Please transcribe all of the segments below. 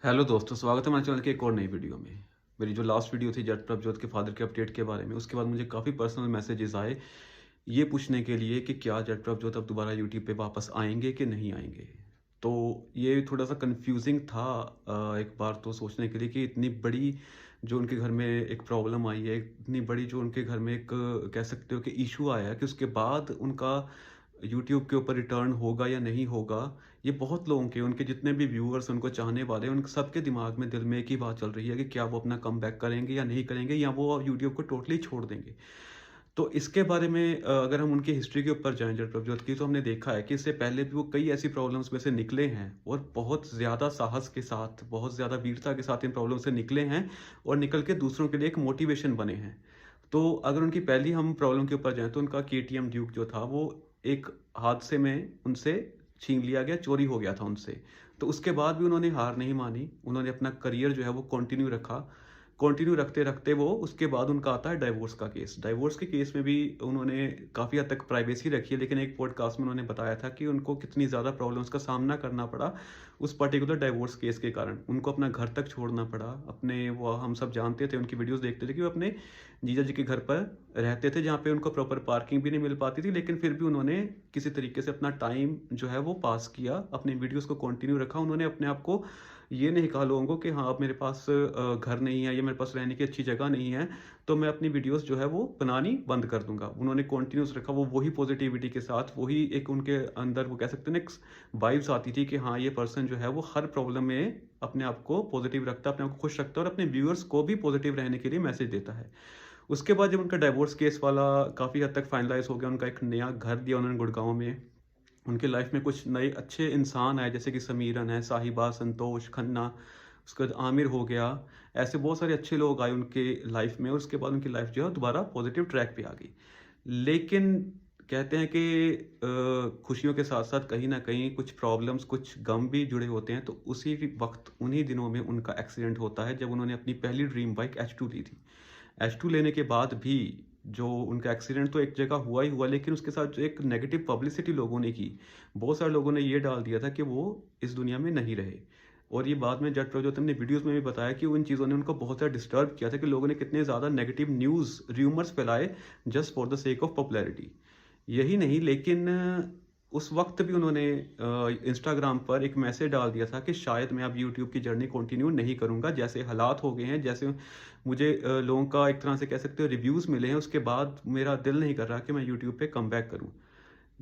Hello दोस्तों, स्वागत है हमारे चैनल के एक और नई वीडियो में। मेरी जो लास्ट वीडियो थी जट प्रभजोत के फादर के अपडेट के बारे में, उसके बाद मुझे काफ़ी पर्सनल मैसेजेस आए ये पूछने के लिए कि क्या जट प्रभजोत अब दोबारा यूट्यूब पे वापस आएंगे कि नहीं आएंगे। तो ये थोड़ा सा कंफ्यूजिंग था। एक बार तो सोचने के लिए कि इतनी बड़ी जो उनके घर में एक प्रॉब्लम आई है, इतनी बड़ी जो उनके घर में एक कह सकते हो कि इशू आया है, कि उसके बाद उनका यूट्यूब के ऊपर रिटर्न होगा या नहीं होगा। ये बहुत लोगों के, उनके जितने भी व्यूअर्स, उनको चाहने वाले, उन सबके दिमाग में, दिल में एक ही बात चल रही है कि क्या वो अपना कम बैक करेंगे या नहीं करेंगे, या वो यूट्यूब को टोटली छोड़ देंगे। तो इसके बारे में अगर हम उनकी हिस्ट्री के ऊपर जाएं जट प्रभजोत की, तो हमने देखा है कि इससे पहले भी वो कई ऐसी प्रॉब्लम्स में से निकले हैं और बहुत ज़्यादा साहस के साथ, बहुत ज़्यादा वीरता के साथ इन प्रॉब्लम से निकले हैं और निकल के दूसरों के लिए एक मोटिवेशन बने हैं। तो अगर उनकी पहली हम प्रॉब्लम के ऊपर जाएं, तो उनका केटीएम ड्यूक जो था वो एक हादसे में उनसे छीन लिया गया, चोरी हो गया था उनसे। तो उसके बाद भी उन्होंने हार नहीं मानी, उन्होंने अपना करियर जो है वो कंटिन्यू रखा। कंटिन्यू रखते रखते वो, उसके बाद उनका आता है डाइवोर्स का केस। डाइवोर्स के केस में भी उन्होंने काफ़ी हद तक प्राइवेसी रखी है, लेकिन एक पॉडकास्ट में उन्होंने बताया था कि उनको कितनी ज़्यादा प्रॉब्लम्स का सामना करना पड़ा उस पर्टिकुलर डाइवोर्स केस के कारण। उनको अपना घर तक छोड़ना पड़ा अपने, वो हम सब जानते थे, उनकी वीडियोस देखते थे कि वो अपने जीजा जी के घर पर रहते थे, जहाँ पे उनको प्रॉपर पार्किंग भी नहीं मिल पाती थी, लेकिन फिर भी उन्होंने किसी तरीके से अपना टाइम जो है वो पास किया, अपनी वीडियोस को कंटिन्यू रखा। उन्होंने अपने आप को ये नहीं कहा लोगों को कि हाँ, अब मेरे पास घर नहीं है या मेरे पास रहने की अच्छी जगह नहीं है, तो मैं अपनी वीडियोस जो है वो बनानी बंद कर दूंगा। उन्होंने कंटिन्यूस रखा, वो वही पॉजिटिविटी के साथ, वही एक उनके अंदर वो कह सकते हैं ना वाइब्स आती थी कि हाँ, ये पर्सन जो है वो हर प्रॉब्लम में अपने आप को पॉजिटिव रखता है, अपने आप को खुश रखता है और अपने व्यूअर्स को भी पॉजिटिव रहने के लिए मैसेज देता है। उसके बाद जब उनका डाइवोर्स केस वाला काफ़ी हद तक फाइनलाइज हो गया, उनका एक नया घर दिया उन्होंने गुड़गांव में, उनके लाइफ में कुछ नए अच्छे इंसान आए, जैसे कि समीरन है, साहिबा, संतोष खन्ना, उसके बाद आमिर हो गया। ऐसे बहुत सारे अच्छे लोग आए उनके लाइफ में और उसके बाद उनकी लाइफ जो है दोबारा पॉजिटिव ट्रैक पे आ गई। लेकिन कहते हैं कि खुशियों के साथ साथ कहीं ना कहीं कुछ प्रॉब्लम्स, कुछ गम भी जुड़े होते हैं। तो उसी वक्त, उन्हीं दिनों में उनका एक्सीडेंट होता है, जब उन्होंने अपनी पहली ड्रीम बाइक H2 ली थी। H2 लेने के बाद भी जो उनका एक्सीडेंट तो एक जगह हुआ ही हुआ, लेकिन उसके साथ जो एक नेगेटिव पब्लिसिटी लोगों ने की, बहुत सारे लोगों ने ये डाल दिया था कि वो इस दुनिया में नहीं रहे। और ये बाद में जट प्रभजोत ने वीडियोस में भी बताया कि उन चीज़ों ने उनको बहुत ज़्यादा डिस्टर्ब किया था, कि लोगों ने कितने ज़्यादा नेगेटिव न्यूज़, र्यूमर्स फैलाए just for the sake of popularity. यही नहीं, लेकिन उस वक्त भी उन्होंने इंस्टाग्राम पर एक मैसेज डाल दिया था कि शायद मैं अब यूट्यूब की जर्नी कंटिन्यू नहीं करूंगा, जैसे हालात हो गए हैं, जैसे मुझे लोगों का एक तरह से कह सकते हो रिव्यूज़ मिले हैं, उसके बाद मेरा दिल नहीं कर रहा कि मैं यूट्यूब पे कम बैक करूँ।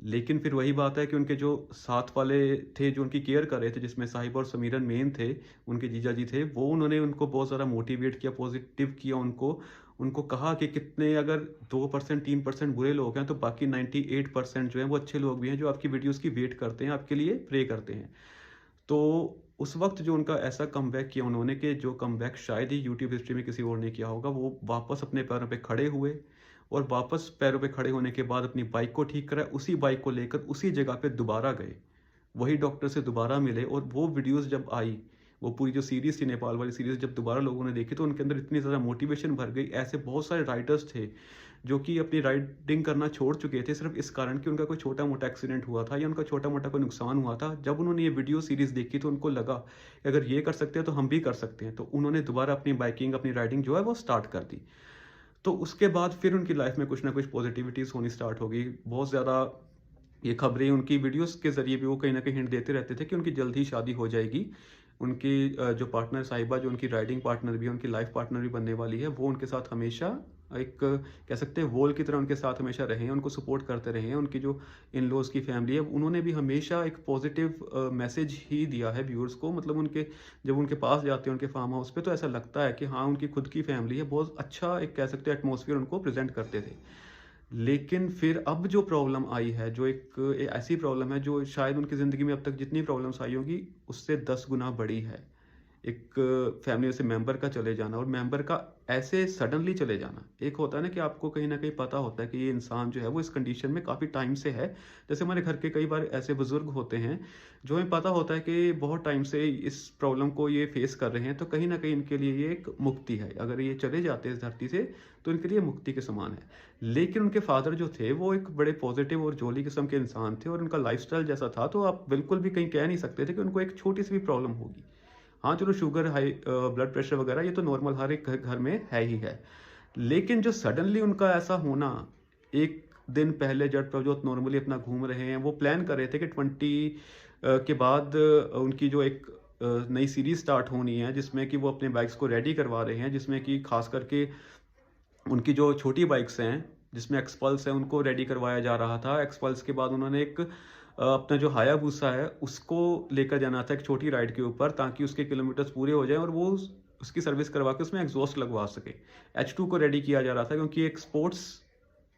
लेकिन फिर वही बात है कि उनके जो साथ वाले थे, जो उनकी केयर कर रहे थे, जिसमें साहिब और समीरन मेन थे, उनके जीजा जी थे, वो उन्होंने उनको बहुत ज़्यादा मोटिवेट किया, पॉजिटिव किया उनको। उनको कहा कि कितने अगर 2% 3% बुरे लोग हैं, तो बाकी 98% जो हैं वो अच्छे लोग भी हैं, जो आपकी वीडियोस की वेट करते हैं, आपके लिए प्रे करते हैं। तो उस वक्त जो उनका ऐसा कमबैक किया उन्होंने, कि जो कमबैक शायद ही यूट्यूब हिस्ट्री में किसी और ने किया होगा, वो वापस अपने पैरों पे खड़े हुए और वापस पैरों पे खड़े होने के बाद अपनी बाइक को ठीक करा, उसी बाइक को लेकर उसी जगह पे दोबारा गए, वही डॉक्टर से दोबारा मिले। और वो वीडियोस जब आई, वो पूरी जो सीरीज थी, नेपाल वाली सीरीज, जब दोबारा लोगों ने देखी, तो उनके अंदर इतनी ज़्यादा मोटिवेशन भर गई। ऐसे बहुत सारे राइडर्स थे जो कि अपनी राइडिंग करना छोड़ चुके थे सिर्फ इस कारण कि उनका कोई छोटा मोटा एक्सीडेंट हुआ था या उनका छोटा मोटा कोई नुकसान हुआ था। जब उन्होंने ये वीडियो सीरीज देखी तो उनको लगा कि अगर ये कर सकते हैं तो हम भी कर सकते हैं। तो उन्होंने दोबारा अपनी बाइकिंग, अपनी राइडिंग जो है वो स्टार्ट कर दी। तो उसके बाद फिर उनकी लाइफ में कुछ ना कुछ पॉजिटिविटीज़ होनी स्टार्ट हो गई। बहुत ज़्यादा ये खबरें, उनकी वीडियोस के ज़रिए भी वो कहीं न कहीं हिंट देते रहते थे कि उनकी जल्द ही शादी हो जाएगी। उनकी जो पार्टनर साहिबा, जो उनकी राइडिंग पार्टनर भी है, उनकी लाइफ पार्टनर भी बनने वाली है, वो उनके साथ हमेशा एक कह सकते हैं वॉल की तरह उनके साथ हमेशा रहे हैं, उनको सपोर्ट करते रहे हैं। उनकी जो इन-लॉज़ की फैमिली है, उन्होंने भी हमेशा एक पॉजिटिव मैसेज ही दिया है व्यूअर्स को। मतलब उनके, जब उनके पास जाते हैं उनके फार्म हाउस पे, तो ऐसा लगता है कि हाँ, उनकी खुद की फैमिली है। बहुत अच्छा एक कह सकते हैं एटमॉस्फेयर उनको प्रेज़ेंट करते थे। लेकिन फिर अब जो प्रॉब्लम आई है, जो एक ऐसी प्रॉब्लम है जो शायद उनकी ज़िंदगी में अब तक जितनी प्रॉब्लम्स आई होंगी, उससे 10 गुना बड़ी है। एक फैमिली से मेंबर का चले जाना, और मेंबर का ऐसे सडनली चले जाना। एक होता है ना कि आपको कहीं न कहीं पता होता है कि ये इंसान जो है वो इस कंडीशन में काफ़ी टाइम से है। जैसे हमारे घर के कई बार ऐसे बुज़ुर्ग होते हैं, जो हमें पता होता है कि बहुत टाइम से इस प्रॉब्लम को ये फेस कर रहे हैं, तो कहीं न कहीं इनके लिए ये एक मुक्ति है। अगर ये चले जाते हैं इस धरती से, तो इनके लिए मुक्ति के समान है। लेकिन उनके फादर जो थे, वो एक बड़े पॉज़िटिव और जॉली किस्म के इंसान थे, और उनका लाइफ़स्टाइल जैसा था, तो आप बिल्कुल भी कहीं कह नहीं सकते थे कि उनको एक छोटी-सी भी प्रॉब्लम होगी। हाँ, चलो शुगर, हाई ब्लड प्रेशर वगैरह ये तो नॉर्मल हर एक घर में है ही है। लेकिन जो सडनली उनका ऐसा होना, 1 दिन पहले जब प्रभजोत नॉर्मली अपना घूम रहे हैं, वो प्लान कर रहे थे कि 20 के बाद उनकी जो एक नई सीरीज़ स्टार्ट होनी है, जिसमें कि वो अपने बाइक्स को रेडी करवा रहे हैं, जिसमें कि ख़ास करके उनकी जो छोटी बाइक्स हैं, जिसमें एक्सपल्स है, उनको रेडी करवाया जा रहा था। एक्सपल्स के बाद उन्होंने एक अपना जो हायाबुसा है, उसको लेकर जाना था एक छोटी राइड के ऊपर, ताकि उसके किलोमीटर्स पूरे हो जाएँ और वो उसकी सर्विस करवा के उसमें एग्जॉस्ट लगवा सके। H2 को रेडी किया जा रहा था, क्योंकि एक स्पोर्ट्स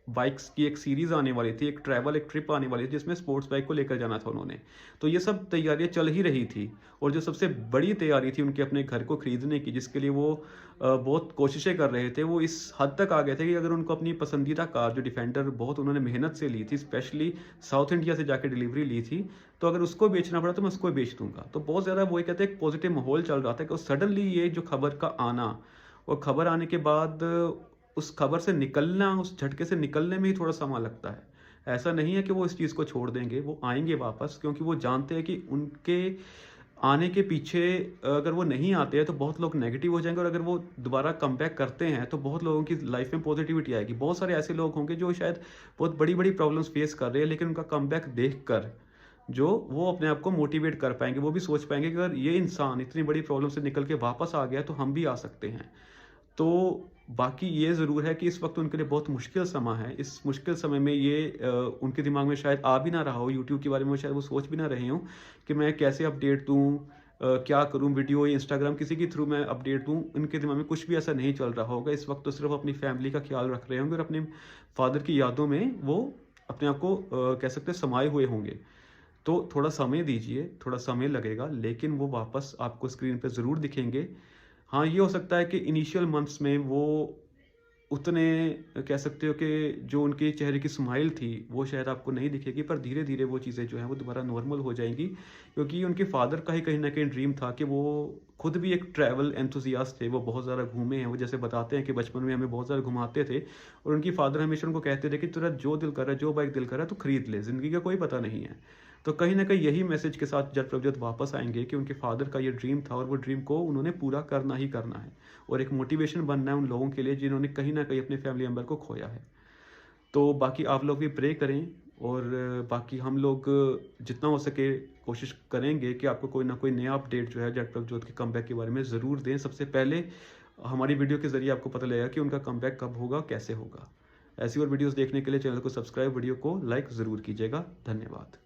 बाइक्स की एक सीरीज़ आने वाली थी, एक ट्रिप आने वाली थी, जिसमें स्पोर्ट्स बाइक को लेकर जाना था उन्होंने। तो ये सब तैयारियाँ चल ही रही थी, और जो सबसे बड़ी तैयारी थी उनके अपने घर को खरीदने की, जिसके लिए वो बहुत कोशिशें कर रहे थे, वो इस हद तक आ गए थे कि अगर उनको अपनी पसंदीदा कार जो डिफेंडर बहुत उन्होंने मेहनत से ली थी, स्पेशली साउथ इंडिया से जाके डिलीवरी ली थी, तो अगर उसको बेचना पड़ा तो मैं उसको बेच दूँगा। तो बहुत ज़्यादा वो ये कहते हैं एक पॉजिटिव माहौल चल रहा था कि सडनली ये जो खबर का आना, और खबर आने के बाद उस खबर से निकलना, उस झटके से निकलने में ही थोड़ा समय लगता है। ऐसा नहीं है कि वो इस चीज़ को छोड़ देंगे, वो आएँगे वापस, क्योंकि वो जानते हैं कि उनके आने के पीछे अगर वो नहीं आते हैं तो बहुत लोग नेगेटिव हो जाएँगे, और अगर वो दोबारा कमबैक करते हैं तो बहुत लोगों की लाइफ़ में पॉजिटिविटी आएगी। बहुत सारे ऐसे लोग होंगे जो शायद बहुत बड़ी-बड़ी प्रॉब्लम्स फेस कर रहे हैं, लेकिन उनका कमबैक देखकर जो वो अपने आप को मोटिवेट कर पाएँगे। वो भी सोच पाएँगे कि अगर ये इंसान इतनी बड़ी प्रॉब्लम से निकल के वापस आ गया तो हम भी आ सकते हैं। तो बाकी ये ज़रूर है कि इस वक़्त उनके लिए बहुत मुश्किल समय है। इस मुश्किल समय में ये उनके दिमाग में शायद आ भी ना रहा हो, यूट्यूब के बारे में शायद वो सोच भी ना रहे हों कि मैं कैसे अपडेट दूँ, क्या करूँ, वीडियो या इंस्टाग्राम किसी के थ्रू मैं अपडेट दूँ। उनके दिमाग में कुछ भी ऐसा नहीं चल रहा होगा। इस वक़्त तो सिर्फ़ अपनी फैमिली का ख़्याल रख रहे होंगे, और अपने फ़ादर की यादों में वो अपने आप को कह सकते हैं समाये हुए होंगे। तो थोड़ा समय दीजिए, थोड़ा समय लगेगा, लेकिन वो वापस आपको स्क्रीन पे ज़रूर दिखेंगे। हाँ, ये हो सकता है कि इनिशियल मंथ्स में वो उतने कह सकते हो कि जो उनके चेहरे की स्माइल थी, वो शायद आपको नहीं दिखेगी, पर धीरे-धीरे वो चीज़ें जो हैं वो दोबारा नॉर्मल हो जाएँगी। क्योंकि उनके फ़ादर का ही कहीं न कहीं ड्रीम था कि वो खुद भी एक ट्रैवल एंथुसियास्ट थे, वो बहुत ज़्यादा घूमे हैं। वो जैसे बताते हैं कि बचपन में हमें बहुत ज़्यादा घुमाते थे, और उनकी फ़ादर हमेशा उनको कहते थे कि तेरा जो दिल कर रहा है, जो बाइक दिल कर रहा है, तू खरीद ले, ज़िंदगी का कोई पता नहीं है। तो कहीं न कहीं यही मैसेज के साथ जब प्रभजोत वापस आएँगे कि उनके फ़ादर का ये ड्रीम था, और वो ड्रीम को उन्होंने पूरा करना ही करना है, और एक मोटिवेशन बनना है उन लोगों के लिए जिन्होंने कहीं न कहीं अपने फैमिली मेंबर को खोया है। तो बाकी आप लोग भी प्रे करें, और बाकी हम लोग जितना हो सके कोशिश करेंगे कि आपको कोई ना कोई नया अपडेट जो है जट प्रभजोत के कमबैक के बारे में ज़रूर दें। सबसे पहले हमारी वीडियो के ज़रिए आपको पता लगेगा कि उनका कमबैक कब होगा, कैसे होगा। ऐसी और वीडियोज़ देखने के लिए चैनल को सब्सक्राइब, वीडियो को लाइक ज़रूर कीजिएगा। धन्यवाद।